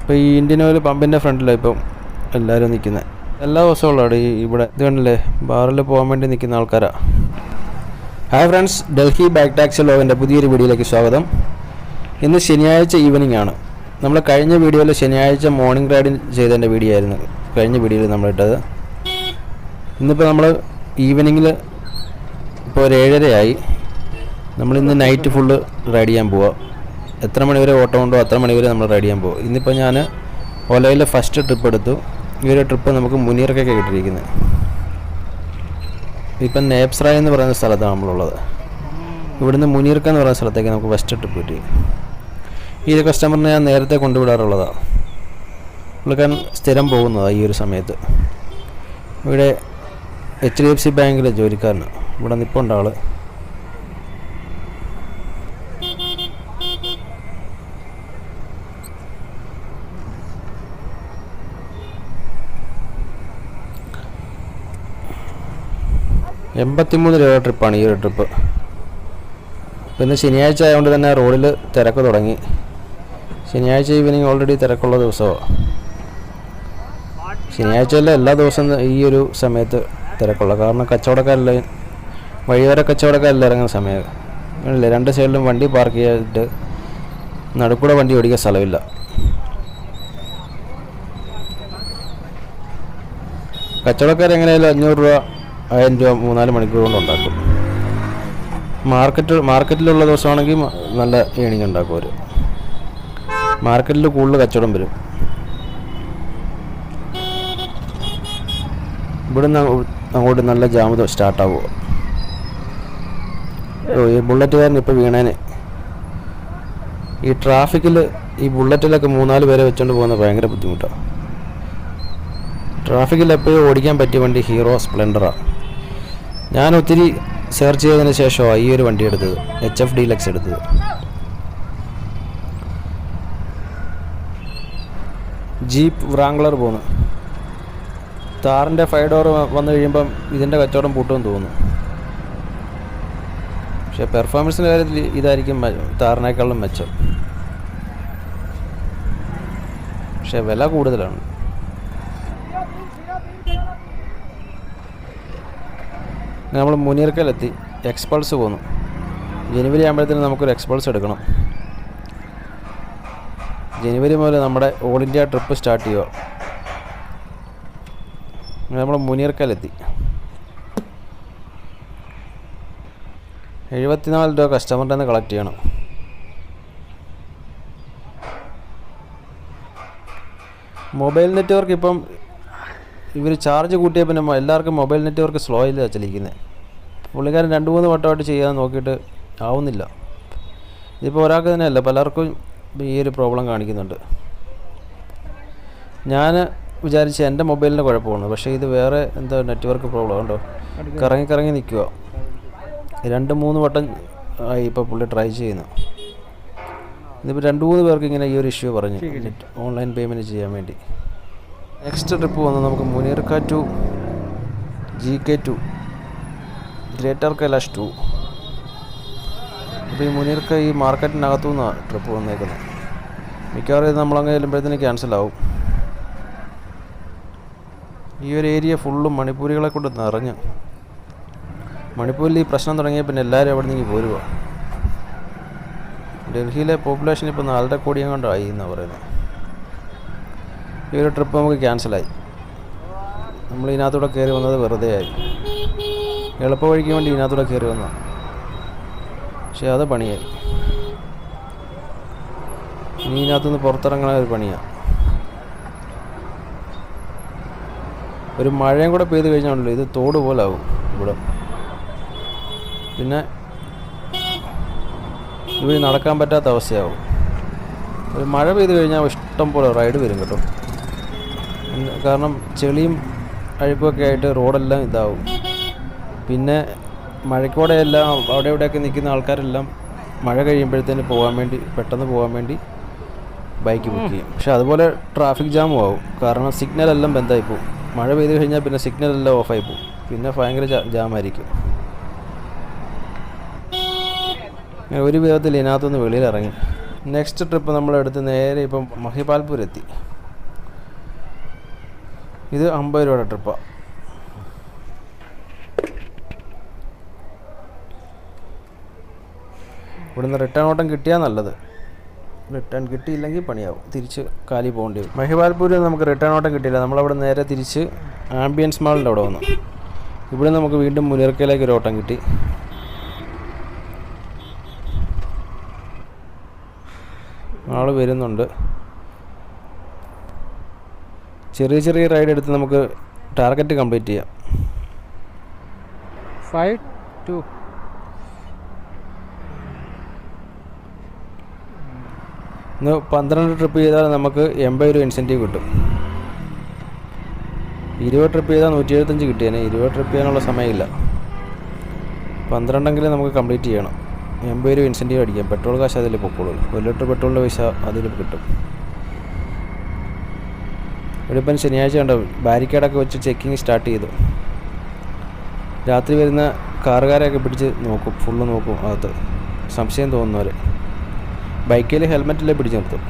ഇപ്പോൾ ഈ Indian oil പമ്പിൻ്റെ ഫ്രണ്ടിലാണ് ഇപ്പം എല്ലാവരും നിൽക്കുന്നത്. എല്ലാ ദിവസവും ഉള്ളതാണ് ഇവിടെ. ഇത് കണ്ടില്ലേ, ബാറിൽ പോകാൻ വേണ്ടി നിൽക്കുന്ന ആൾക്കാരാണ്. Hi friends, Delhi back taxi വ്ലോഗിൻ്റെ പുതിയൊരു വീഡിയോയിലേക്ക് സ്വാഗതം. ഇന്ന് ശനിയാഴ്ച ഈവനിങ് ആണ്. നമ്മൾ കഴിഞ്ഞ വീഡിയോയിൽ ശനിയാഴ്ച മോർണിംഗ് റൈഡിങ് ചെയ്തതിൻ്റെ വീഡിയോ ആയിരുന്നു കഴിഞ്ഞ വീഡിയോയിൽ നമ്മളിട്ടത്. ഇന്നിപ്പോൾ നമ്മൾ ഈവനിങ്ങിൽ ഇപ്പോൾ ഒരു 7:30 നമ്മളിന്ന് നൈറ്റ് ഫുള്ള് റൈഡ് ചെയ്യാൻ പോവുക. എത്ര മണിവരെ ഓട്ടം ഉണ്ടോ അത്ര മണിവരെ നമ്മൾ റൈഡ് ചെയ്യാൻ പോകും. ഇന്നിപ്പോൾ ഞാൻ ഓലയിൽ ഫസ്റ്റ് ട്രിപ്പ് എടുത്തു. ഈ ഒരു ട്രിപ്പ് നമുക്ക് മുനീർക്കൊക്കെ കിട്ടിയിരിക്കുന്നത്. ഇപ്പം നേപ്സ്രായ് എന്ന് പറയുന്ന സ്ഥലത്താണ് നമ്മളുള്ളത്. ഇവിടുന്ന് മുനീർക്ക് എന്ന് പറയുന്ന സ്ഥലത്തേക്ക് നമുക്ക് ഫസ്റ്റ് ട്രിപ്പ് കിട്ടി. ഈ കസ്റ്റമറിനെ ഞാൻ നേരത്തെ കൊണ്ടുവിടാറുള്ളതാണ്. പുള്ളിക്കാരൻ സ്ഥിരം പോകുന്നതാണ് ഈ ഒരു സമയത്ത്. ഇവിടെ HDFC ബാങ്കിലെ ജോലിക്കാരനാണ്. ഇവിടെ നിൽപ്പുണ്ട് ആൾ. ₹83 ട്രിപ്പാണ് ഈ ഒരു ട്രിപ്പ്. പിന്നെ ശനിയാഴ്ച ആയതുകൊണ്ട് തന്നെ റോഡിൽ തിരക്ക് തുടങ്ങി. ശനിയാഴ്ച ഈവനിങ് ഓൾറെഡി തിരക്കുള്ള ദിവസമാണ്. ശനിയാഴ്ചയല്ല, എല്ലാ ദിവസവും ഈ ഒരു സമയത്ത് തിരക്കുള്ള. കാരണം കച്ചവടക്കാരെല്ലാം, വഴിയോര കച്ചവടക്കാരെല്ലാം ഇറങ്ങുന്ന സമയം അല്ലേ. രണ്ട് സൈഡിലും വണ്ടി പാർക്ക് ചെയ്തിട്ട് നടുക്കൂടെ വണ്ടി ഓടിക്കാൻ സ്ഥലമില്ല. കച്ചവടക്കാരെങ്ങനെയായാലും 500 രൂപ 1000 രൂപ 3-4 മണിക്കൂർ കൊണ്ട് ഉണ്ടാക്കും. മാർക്കറ്റിലുള്ള ദിവസമാണെങ്കിൽ നല്ല ഏണിങ് ഉണ്ടാക്കും അവർ. മാർക്കറ്റിൽ കൂടുതൽ കച്ചവടം വരും. ഇവിടുന്ന് അങ്ങോട്ട് നല്ല ജാമ് സ്റ്റാർട്ടാവുക. ഈ ബുള്ളറ്റുകാരൻ ഇപ്പോൾ വീണേനെ. ഈ ട്രാഫിക്കിൽ ഈ ബുള്ളറ്റിലൊക്കെ 3-4 പേരെ വെച്ചുകൊണ്ട് പോകുന്നത് ഭയങ്കര ബുദ്ധിമുട്ടാണ്. ട്രാഫിക്കിൽ എപ്പോഴും ഓടിക്കാൻ പറ്റിയ വണ്ടി ഹീറോ സ്പ്ലെൻഡറാണ്. ഞാൻ ഒത്തിരി സെർച്ച് ചെയ്തതിന് ശേഷമാണ് ഈ ഒരു വണ്ടി എടുത്തത്, HF ഡീലക്സ് എടുത്തത്. ജീപ്പ് വ്രാംഗ്ലർ പോകുന്നു. താറിൻ്റെ 5 ഡോർ വന്നു കഴിയുമ്പം ഇതിൻ്റെ കച്ചവടം പൂട്ടുമെന്ന് തോന്നുന്നു. പക്ഷേ പെർഫോമൻസിൻ്റെ കാര്യത്തിൽ ഇതായിരിക്കും താറിനേക്കാളും മെച്ചം. പക്ഷേ വില കൂടുതലാണ്. നമ്മൾ മുനീർക്കലെത്തി. എക്സ്പൾസ് പോന്നു. ജനുവരി ആകുമ്പോഴത്തേനും നമുക്കൊരു എക്സ്പൾസ് എടുക്കണം. ജനുവരി മുതൽ നമ്മുടെ ഓൾ ഇന്ത്യ ട്രിപ്പ് സ്റ്റാർട്ട് ചെയ്യുക. നമ്മൾ മുനീർക്കലെത്തി. 74 രൂപ കസ്റ്റമറിൻ്റെ നിന്ന് കളക്ട് ചെയ്യണം. മൊബൈൽ നെറ്റ്വർക്ക് ഇപ്പം ഇവർ ചാർജ് കൂട്ടിയ പിന്നെ എല്ലാവർക്കും മൊബൈൽ നെറ്റ്വർക്ക് സ്ലോ ഇല്ല ചലിക്കുന്നത്. പുള്ളിക്കാരൻ 2-3 വട്ടമായിട്ട് ചെയ്യാൻ നോക്കിയിട്ട് ആവുന്നില്ല. ഇതിപ്പോൾ ഒരാൾക്ക് തന്നെയല്ല, പലർക്കും ഈ ഒരു പ്രോബ്ലം കാണിക്കുന്നുണ്ട്. ഞാൻ വിചാരിച്ച് എൻ്റെ മൊബൈലിൻ്റെ കുഴപ്പമാണ്. പക്ഷേ ഇത് വേറെ എന്താ നെറ്റ്വർക്ക് പ്രോബ്ലം ഉണ്ടോ. കറങ്ങി നിൽക്കുക. 2-3 വട്ടം ആയി ഇപ്പോൾ പുള്ളി ട്രൈ ചെയ്യുന്നു. ഇതിപ്പോൾ 2-3 പേർക്ക് ഇങ്ങനെ ഈ ഒരു ഇഷ്യൂ പറഞ്ഞു ഓൺലൈൻ പേയ്മെൻറ്റ് ചെയ്യാൻ വേണ്ടി. നെക്സ്റ്റ് ട്രിപ്പ് വന്ന് നമുക്ക് മുനീർക്ക ടു GK2 ഗ്രേറ്റർ കൈലാഷ് 2. ഇപ്പോൾ ഈ മുനീർക്ക ഈ മാർക്കറ്റിനകത്തു നിന്നാണ് ട്രിപ്പ് വന്നേക്കുന്നത്. മിക്കവാറും ഇത് നമ്മളങ്ങ് ചെല്ലുമ്പോഴത്തേന് ക്യാൻസലാവും. ഈ ഒരു ഏരിയ ഫുള്ളും മണിപ്പൂരികളെ കൊണ്ട് നിറഞ്ഞു. മണിപ്പൂരിൽ ഈ പ്രശ്നം തുടങ്ങിയ പിന്നെ എല്ലാവരും അവിടെ നിന്ന് പോരുക. ഡൽഹിയിലെ പോപ്പുലേഷൻ ഇപ്പോൾ 4.5 കോടി കൊണ്ടായി എന്നാണ് പറയുന്നത്. ഈ ഒരു ട്രിപ്പ് നമുക്ക് ക്യാൻസലായി. നമ്മൾ ഇതിനകത്തൂടെ കയറി വന്നത് വെറുതെ ആയി. എളുപ്പ വഴിക്ക് വേണ്ടി ഇതിനകത്തൂടെ കയറി വന്ന, പക്ഷേ അത് പണിയായി. ഇനി ഇതിനകത്തുനിന്ന് പുറത്തിറങ്ങണ ഒരു പണിയാണ്. ഒരു മഴയും കൂടെ പെയ്ത് കഴിഞ്ഞാണല്ലോ ഇത് തോട് പോലെ ആവും ഇവിടെ. പിന്നെ ഇവിടെ നടക്കാൻ പറ്റാത്ത അവസ്ഥയാവും. ഒരു മഴ പെയ്ത് കഴിഞ്ഞാൽ ഇഷ്ടം പോലെ റൈഡ് വരും കേട്ടോ. കാരണം ചെളിയും അഴുക്കുമൊക്കെ ആയിട്ട് റോഡെല്ലാം ഇതാവും. പിന്നെ മഴക്കോടെയെല്ലാം അവിടെ ഇവിടെയൊക്കെ നിൽക്കുന്ന ആൾക്കാരെല്ലാം മഴ കഴിയുമ്പോഴത്തേന് പെട്ടെന്ന് പോകാൻ വേണ്ടി ബൈക്ക് ബുക്ക് ചെയ്യും. പക്ഷെ അതുപോലെ ട്രാഫിക് ജാമും ആവും. കാരണം സിഗ്നലെല്ലാം ബന്ധായി പോകും. മഴ പെയ്ത് കഴിഞ്ഞാൽ പിന്നെ സിഗ്നലെല്ലാം ഓഫായി പോകും. പിന്നെ ഭയങ്കര ജാമായിരിക്കും. ഒരു വിധത്തിൽ ഇതിനകത്തുനിന്ന് വെളിയിലിറങ്ങി നെക്സ്റ്റ് ട്രിപ്പ് നമ്മളെടുത്ത് നേരെ ഇപ്പം മഹിപാൽപൂർ എത്തി. ഇത് 50 രൂപയുടെ ട്രിപ്പാണ്. ഇവിടുന്ന് റിട്ടേൺ ഓട്ടം കിട്ടിയാൽ നല്ലത്. റിട്ടേൺ കിട്ടിയില്ലെങ്കിൽ പണിയാവും, തിരിച്ച് കാലി പോകേണ്ടി വരും. മഹിപാൽപൂരിൽ നമുക്ക് റിട്ടേൺ ഓട്ടം കിട്ടിയില്ല. നമ്മളവിടെ നേരെ തിരിച്ച് ആംബിയൻസ് മാളിൻ്റെ അവിടെ വന്നു. ഇവിടെ നമുക്ക് വീണ്ടും മുനിയർക്കയിലേക്ക് ഒരു ഓട്ടം കിട്ടി. ആൾ വരുന്നുണ്ട്. ചെറിയ ചെറിയ റൈഡ് എടുത്ത് നമുക്ക് ടാർഗറ്റ് കംപ്ലീറ്റ് ചെയ്യാം. 5-2 ഇന്ന് 12 ട്രിപ്പ് ചെയ്താൽ നമുക്ക് 80 രൂപ ഇൻസെൻറ്റീവ് കിട്ടും. 20 ട്രിപ്പ് ചെയ്താൽ 175 കിട്ടിയേനെ. 20 ട്രിപ്പ് ചെയ്യാനുള്ള സമയമില്ല. 12 നമുക്ക് കംപ്ലീറ്റ് ചെയ്യണം. 80 രൂപ ഇൻസെൻറ്റീവ് അടിക്കാം. പെട്രോൾ കാശ് അതിൽ പൊക്കോളൂ. 1 ലിറ്റർ പെട്രോളിൻ്റെ പൈസ അതിൽ കിട്ടും. ഇവിടെ ഇപ്പം ശനിയാഴ്ച കണ്ടോ, ബാരിക്കേഡൊക്കെ വെച്ച് ചെക്കിങ് സ്റ്റാർട്ട് ചെയ്തു. രാത്രി വരുന്ന കാറുകാരെയൊക്കെ പിടിച്ച് നോക്കും, ഫുള്ള് നോക്കും അകത്ത്. സംശയം തോന്നുന്നവർ ബൈക്കിൽ ഹെൽമെറ്റിലെ പിടിച്ച് നിർത്തും.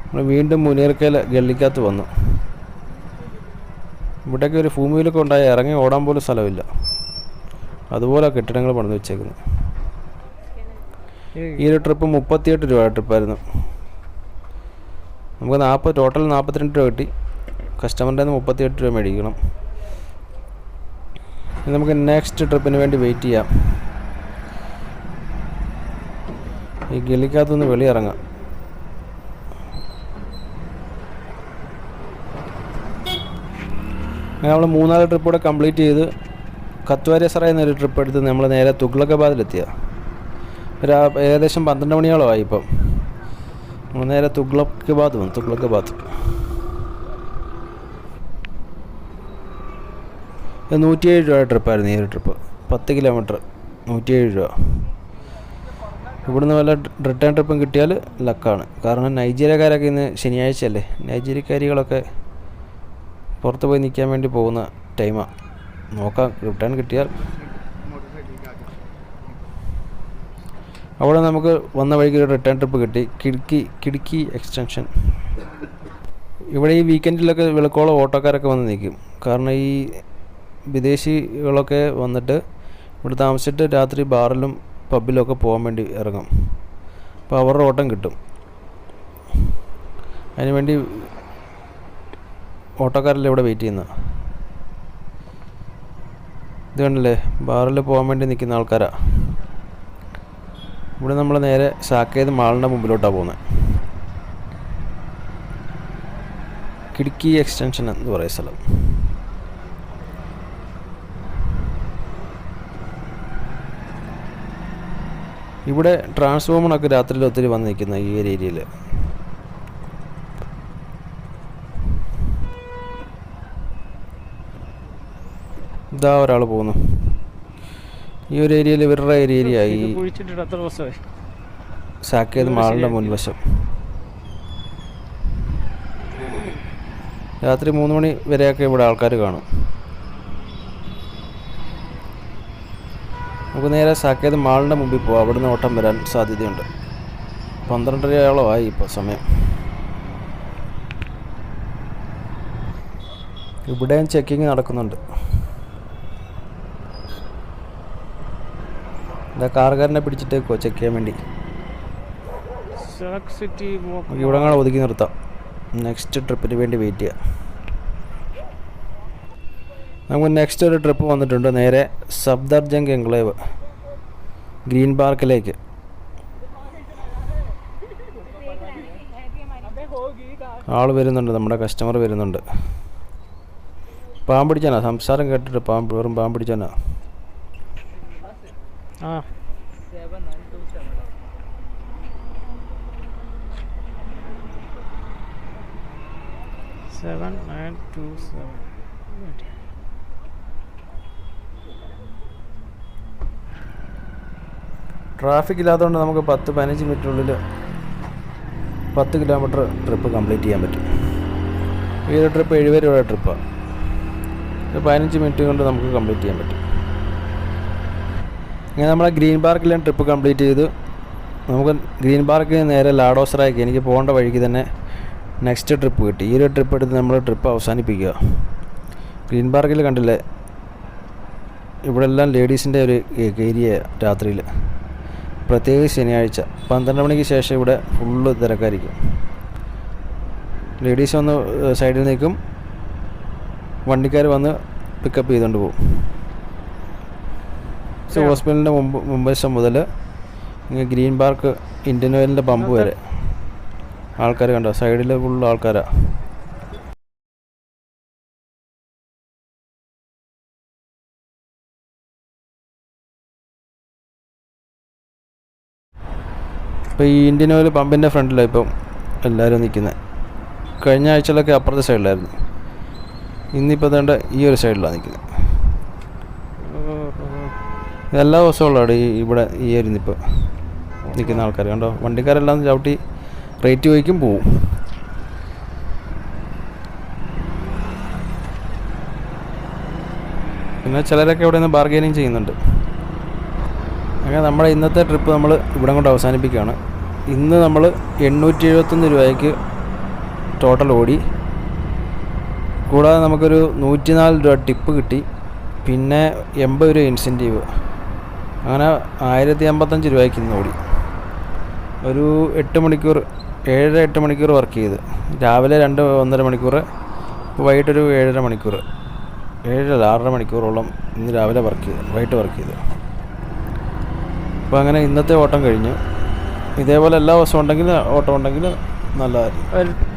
നമ്മൾ വീണ്ടും മുനിയർക്കയിൽ ഗള്ളിക്കകത്ത് വന്നു. ഇവിടേക്ക് ഒരു ഭൂമിയിലൊക്കെ ഉണ്ടായി ഇറങ്ങി ഓടാൻ പോലും സ്ഥലമില്ല. അതുപോലെ കെട്ടിടങ്ങൾ പണിത് വെച്ചേക്കുന്നത്. ഈ ഒരു ട്രിപ്പ് 38 രൂപ ട്രിപ്പായിരുന്നു. നമുക്ക് ടോട്ടൽ 42 രൂപ കിട്ടി. കസ്റ്റമറിൻ്റെ 38 രൂപ മേടിക്കണം. നമുക്ക് നെക്സ്റ്റ് ട്രിപ്പിന് വേണ്ടി വെയിറ്റ് ചെയ്യാം. ഈ ഗലിക്കകത്തുനിന്ന് വെളിയിറങ്ങാം. അങ്ങനെ നമ്മൾ 3-4 ട്രിപ്പ് കൂടെ കംപ്ലീറ്റ് ചെയ്ത് കത്വാരിസറ എന്നൊരു ട്രിപ്പ് എടുത്ത് നമ്മൾ നേരെ തുഗ്ലക്കാബാദിലെത്തിയ. ഏകദേശം 12 മണിയോളമായി. ഇപ്പം നമ്മൾ നേരെ തുഗ്ലക്കാബാദ് വന്നു. തുഗ്ലക്കാബാദ് 107 രൂപ ട്രിപ്പായിരുന്നു. ഈ ഒരു ട്രിപ്പ് 10 കിലോമീറ്റർ 107 രൂപ. ഇവിടുന്ന് വല്ല റിട്ടേൺ ട്രിപ്പും കിട്ടിയാൽ ലക്കാണ്. കാരണം നൈജീരിയക്കാരൊക്കെ ഇന്ന് ശനിയാഴ്ചയല്ലേ, നൈജീരിയക്കാരികളൊക്കെ പുറത്ത് പോയി നിൽക്കാൻ വേണ്ടി പോകുന്ന ടൈമാണ്. നോക്കാം റിട്ടേൺ കിട്ടിയാൽ. അവിടെ നമുക്ക് വന്ന വഴിക്ക് ഒരു റിട്ടേൺ ട്രിപ്പ് കിട്ടി. കിടുക്കി എക്സ്റ്റൻഷൻ. ഇവിടെ ഈ വീക്കെൻഡിലൊക്കെ വിളക്കോളം ഓട്ടോക്കാരൊക്കെ വന്ന് നിൽക്കും. കാരണം ഈ വിദേശികളൊക്കെ വന്നിട്ട് ഇവിടെ താമസിച്ചിട്ട് രാത്രി ബാറിലും പബ്ബിലൊക്കെ പോകാൻ വേണ്ടി ഇറങ്ങും. അപ്പോൾ അവരുടെ ഓട്ടം കിട്ടും. അതിനുവേണ്ടി ഓട്ടോക്കാരെല്ലാം ഇവിടെ വെയിറ്റ് ചെയ്യുന്നത്. ഇത് കണ്ടില്ലേ, ബാറിൽ പോകാൻ വേണ്ടി നിൽക്കുന്ന ആൾക്കാരാണ്. ഇവിടെ നമ്മൾ നേരെ സാക്കേത് മാളിൻ്റെ മുമ്പിലോട്ടാണ് പോകുന്നത്. കിടുക്കി എക്സ്റ്റൻഷൻ എന്ന് പറയുന്ന സ്ഥലം. ഇവിടെ ട്രാൻസ്ഫോമറൊക്കെ രാത്രിയിൽ ഒത്തിരി വന്ന് നിൽക്കുന്ന ഈ ഒരു ഏരിയയിൽ. ഇതാ ഒരാൾ പോകുന്നു. ഈ ഒരു ഏരിയയിൽ ഇവരുടെ ഏരിയ ഈ സാക്കേത് മാളിൻ്റെ മുൻവശം. രാത്രി 3 മണി വരെയൊക്കെ ഇവിടെ ആൾക്കാർ കാണും. നമുക്ക് നേരെ സാക്കേത് മാളിൻ്റെ മുമ്പിൽ പോകാം. അവിടുന്ന് ഓട്ടം വരാൻ സാധ്യതയുണ്ട്. 12:30 ഇപ്പോൾ സമയം. ഇവിടെയും ചെക്കിങ് നടക്കുന്നുണ്ട്. കാറുകാരനെ പിടിച്ചിട്ടേക്കോ ചെക്ക് ചെയ്യാൻ വേണ്ടി. ഇവിടെ കാണാൻ ഒതുക്കി നിർത്താം. നെക്സ്റ്റ് ട്രിപ്പിന് വേണ്ടി വെയിറ്റ് ചെയ്യാം. നമുക്ക് നെക്സ്റ്റ് ഒരു ട്രിപ്പ് വന്നിട്ടുണ്ട്. നേരെ സഫ്ദർജംഗ് എൻക്ലേവ് ഗ്രീൻ പാർക്കിലേക്ക്. ആൾ വരുന്നുണ്ട്, നമ്മുടെ കസ്റ്റമർ വരുന്നുണ്ട്. പാമ്പ് പിടിച്ചാനാ സംസാരം കേട്ടിട്ട്. വെറും പാമ്പ് പിടിച്ചാനാ. ആ 7927. ട്രാഫിക് ഇല്ലാത്തതുകൊണ്ട് നമുക്ക് 10-15 മിനിറ്റിനുള്ളിൽ 10 കിലോമീറ്റർ ട്രിപ്പ് കംപ്ലീറ്റ് ചെയ്യാൻ പറ്റും. ഈ ഒരു ട്രിപ്പ് 70 രൂപയുടെ ട്രിപ്പാണ്. 15 മിനിറ്റ് കൊണ്ട് നമുക്ക് കംപ്ലീറ്റ് ചെയ്യാൻ പറ്റും. ഇങ്ങനെ നമ്മളെ ഗ്രീൻ പാർക്കിലും ട്രിപ്പ് കംപ്ലീറ്റ് ചെയ്ത് നമുക്ക് ഗ്രീൻ പാർക്ക് നേരെ ലാഡോസറാക്കി എനിക്ക് പോകേണ്ട വഴിക്ക് തന്നെ നെക്സ്റ്റ് ട്രിപ്പ് കിട്ടി. ഈ ഒരു ട്രിപ്പ് എടുത്ത് നമ്മൾ ട്രിപ്പ് അവസാനിപ്പിക്കുക. ഗ്രീൻ പാർക്കിൽ കണ്ടില്ലേ, ഇവിടെ എല്ലാം ലേഡീസിൻ്റെ ഒരു ഏരിയ രാത്രിയിൽ, പ്രത്യേകിച്ച് ശനിയാഴ്ച 12 മണിക്ക് ശേഷം ഇവിടെ ഫുള്ള് തിരക്കായിരിക്കും. ലേഡീസ് വന്ന് സൈഡിൽ നിൽക്കും, വണ്ടിക്കാർ വന്ന് പിക്കപ്പ് ചെയ്തുകൊണ്ട് പോകും. ഹോസ്പിറ്റലിൻ്റെ മുമ്പശം മുതൽ ഇങ്ങനെ ഗ്രീൻ പാർക്ക് ഇന്ത്യൻ ഓയിലിൻ്റെ പമ്പ് വരെ ആൾക്കാർ കണ്ടോ, സൈഡിൽ ഫുള്ള് ആൾക്കാരാണ്. ഇപ്പോൾ ഈ ഇന്ത്യൻ ഓയിൽ പമ്പിൻ്റെ ഫ്രണ്ടിലാണ് ഇപ്പം എല്ലാവരും നിൽക്കുന്നത്. കഴിഞ്ഞ ആഴ്ചയിലൊക്കെ അപ്പുറത്തെ സൈഡിലായിരുന്നു, ഇന്നിപ്പോൾ വേണ്ട ഈ ഒരു സൈഡിലാണ് നിൽക്കുന്നത്. എല്ലാ ദിവസമുള്ളതാണ് ഇവിടെ ഈ ഒരു നിപ്പ് നിൽക്കുന്ന ആൾക്കാർ കണ്ടോ. വണ്ടിക്കാരെല്ലാം ചവിട്ടി റേറ്റ് ചോദിക്കും പോവും. പിന്നെ ചിലരൊക്കെ ഇവിടെ നിന്ന് ബാർഗെയിനിങ് ചെയ്യുന്നുണ്ട്. അങ്ങനെ നമ്മുടെ ഇന്നത്തെ ട്രിപ്പ് നമ്മൾ ഇവിടെ കൊണ്ട് അവസാനിപ്പിക്കുകയാണ്. ഇന്ന് നമ്മൾ 871 രൂപയ്ക്ക് ടോട്ടൽ ഓടി. കൂടാതെ നമുക്കൊരു 104 രൂപ ടിപ്പ് കിട്ടി, പിന്നെ 80 രൂപ ഇൻസെൻറ്റീവ്. അങ്ങനെ 1055 രൂപയ്ക്ക് ഇന്ന് ഓടി. ഒരു 8 മണിക്കൂർ 7-8 മണിക്കൂർ വർക്ക് ചെയ്ത്, രാവിലെ 2-1.5 മണിക്കൂർ, വൈകിട്ടൊരു 7.5 മണിക്കൂർ, 6.5 മണിക്കൂറോളം ഇന്ന് രാവിലെ വൈകിട്ട് വർക്ക് ചെയ്ത്. അപ്പോൾ അങ്ങനെ ഇന്നത്തെ ഓട്ടം കഴിഞ്ഞു. ഇതേപോലെ എല്ലാ ദിവസവും ഓട്ടം ഉണ്ടെങ്കിൽ നല്ലതായിരിക്കും.